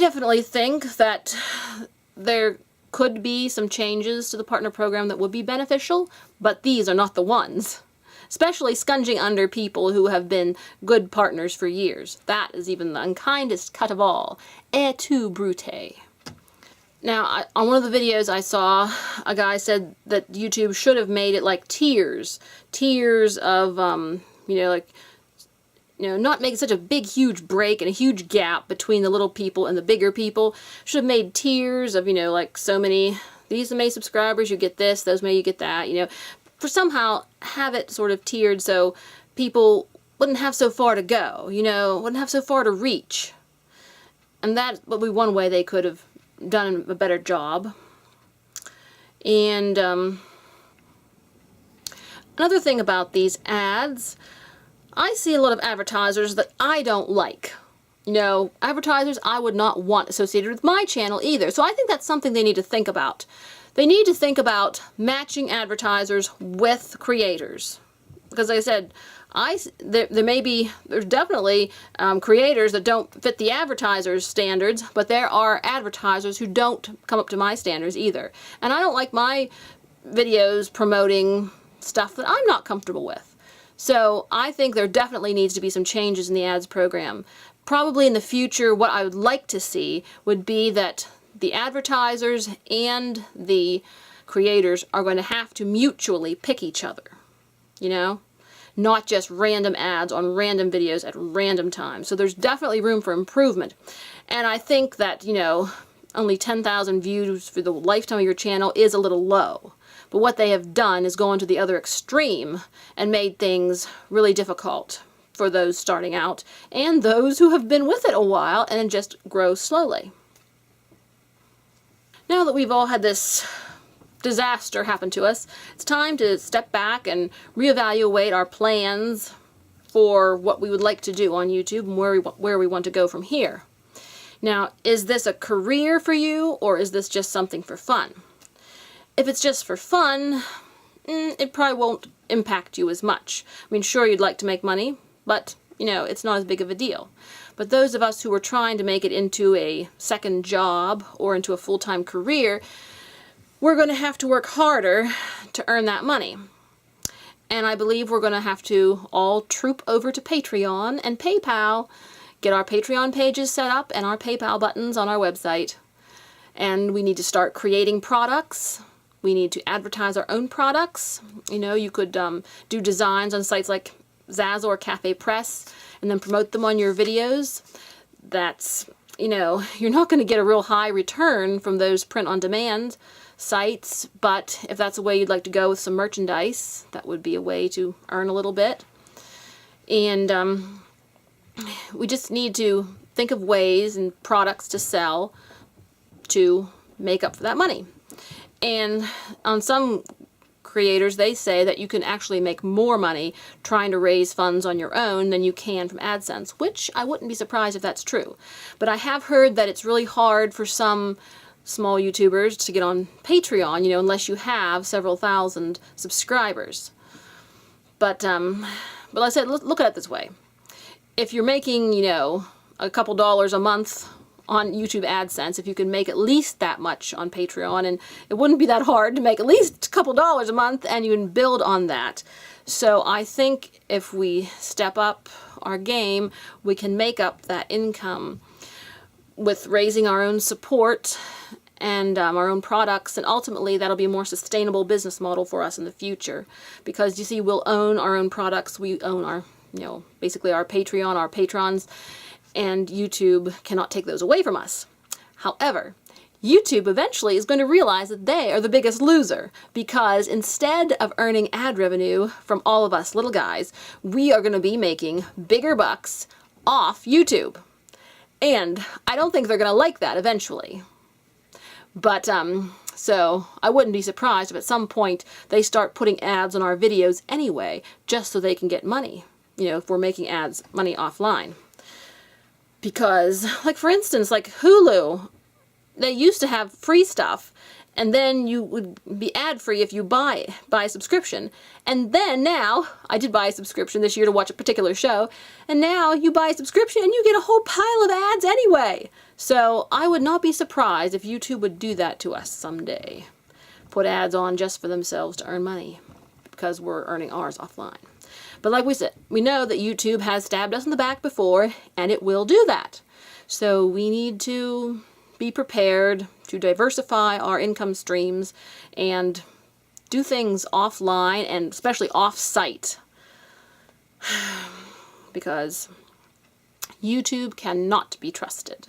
definitely think that there could be some changes to the partner program that would be beneficial, but these are not the ones. Especially scunging under people who have been good partners for years. That is even the unkindest cut of all. Et tu, Brute. Now, on one of the videos I saw, a guy said that YouTube should have made it like tiers. Tiers of, not make such a big, huge break and a huge gap between the little people and the bigger people. Should have made tiers of, like so many, these many subscribers, you get this, those many, you get that, For somehow have it sort of tiered so people wouldn't have so far to go, wouldn't have so far to reach. And that would be one way they could have done a better job. And another thing about these ads, I see a lot of advertisers that I don't like. Advertisers I would not want associated with my channel either. So I think that's something they need to think about. They need to think about matching advertisers with creators. Because like I said, there's definitely creators that don't fit the advertisers' standards, but there are advertisers who don't come up to my standards either. And I don't like my videos promoting stuff that I'm not comfortable with. So I think there definitely needs to be some changes in the ads program. Probably in the future, what I would like to see would be that the advertisers and the creators are going to have to mutually pick each other, not just random ads on random videos at random times. So there's definitely room for improvement. And I think that, only 10,000 views for the lifetime of your channel is a little low. But what they have done is gone to the other extreme and made things really difficult for those starting out and those who have been with it a while and just grow slowly. Now that we've all had this disaster happen to us, it's time to step back and reevaluate our plans for what we would like to do on YouTube and where we want to go from here. Now, is this a career for you, or is this just something for fun? If it's just for fun, it probably won't impact you as much. I mean, sure, you'd like to make money, but, it's not as big of a deal. But those of us who are trying to make it into a second job or into a full-time career, we're going to have to work harder to earn that money. And I believe we're going to have to all troop over to Patreon and PayPal, get our Patreon pages set up and our PayPal buttons on our website. And we need to start creating products. We need to advertise our own products. You could do designs on sites like Zazzle or Cafe Press and then promote them on your videos. That's, you're not going to get a real high return from those print-on-demand sites, but if that's a way you'd like to go with some merchandise, that would be a way to earn a little bit. And we just need to think of ways and products to sell to make up for that money. And on some creators, they say that you can actually make more money trying to raise funds on your own than you can from AdSense, which I wouldn't be surprised if that's true. But I have heard that it's really hard for some small YouTubers to get on Patreon, unless you have several thousand subscribers. But like I said, look at it this way. If you're making, a couple dollars a month on YouTube AdSense, if you can make at least that much on Patreon, and it wouldn't be that hard to make at least a couple dollars a month, and you can build on that. So I think if we step up our game, we can make up that income with raising our own support and our own products, and ultimately that'll be a more sustainable business model for us in the future. Because you see, we'll own our own products, we own our, basically our Patreon, our patrons, and YouTube cannot take those away from us. However, YouTube eventually is going to realize that they are the biggest loser, because instead of earning ad revenue from all of us little guys, we are going to be making bigger bucks off YouTube. And I don't think they're going to like that eventually. But, so I wouldn't be surprised if at some point they start putting ads on our videos anyway, just so they can get money, if we're making money offline. Because, like for instance, like Hulu, they used to have free stuff, and then you would be ad-free if you buy a subscription. And then now, I did buy a subscription this year to watch a particular show, and now you buy a subscription and you get a whole pile of ads anyway. So I would not be surprised if YouTube would do that to us someday. Put ads on just for themselves to earn money, because we're earning ours offline. But like we said, we know that YouTube has stabbed us in the back before, and it will do that. So we need to be prepared to diversify our income streams and do things offline and especially off-site. Because YouTube cannot be trusted.